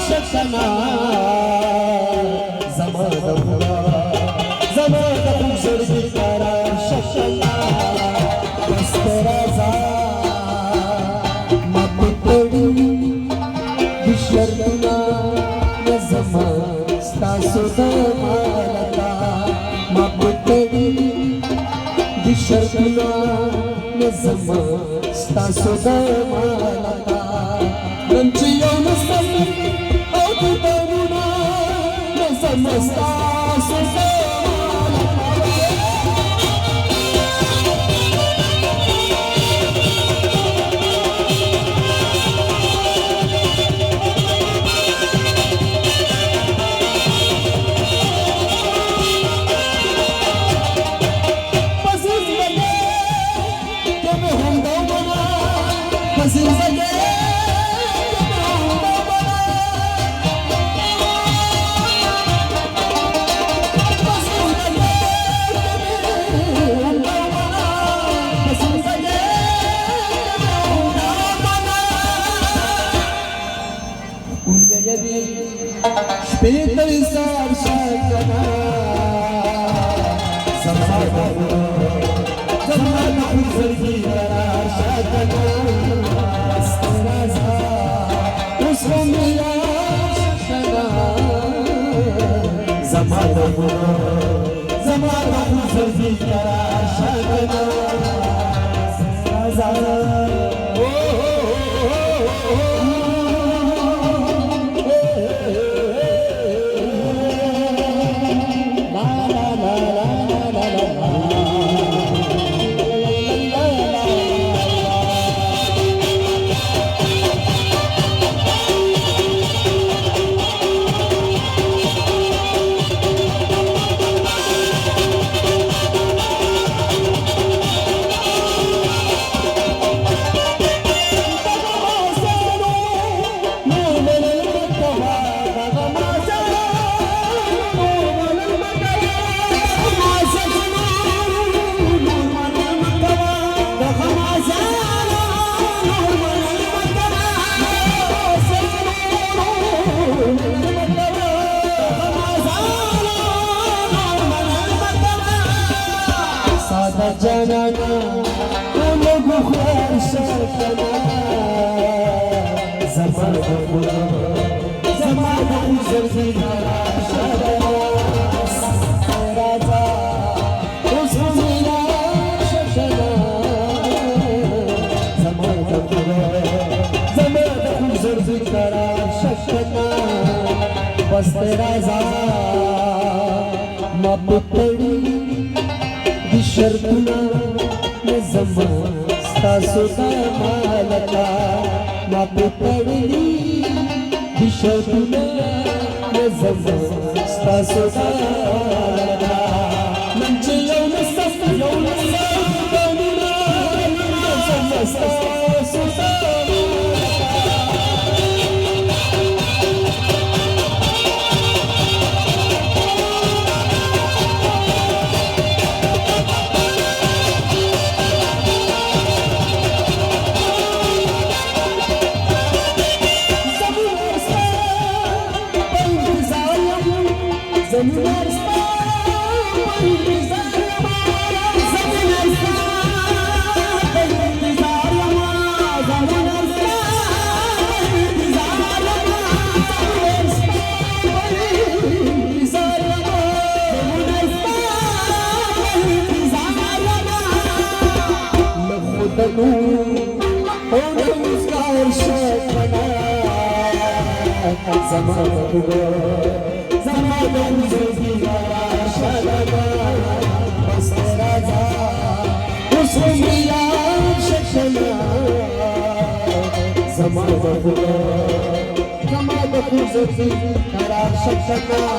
शकना जमादपुरा जमादपुर जर्दी करार शकना राजा मापुतडी विशर्दना जमा स्तासुदा मालका मापुतडी विशर्दना जमा स्तासुदा मालका नंची योनसम औतुदमुना जमा स्तासुदा Später ist er Schakana Zamana Uzargi Shakana Astaraza Usramiya Shakana Zamana Uzargi Shakana Janana, Ologu Shakana, Zamana Uzargi Shakana, Raja, Usramiya Shakana, Zamana Uzargi Shakana, Baste Raja, Maputadi. Visharduna Zama Stasuda Malaka Maputadi Visharduna Zama Stasuda Malaka Nanchi Yona Sasta Yona Sasta Zama Stasuda Zamana Uzargi Shakana, Raja, Usramiya Shakana, Zamana Uzargi Shakana.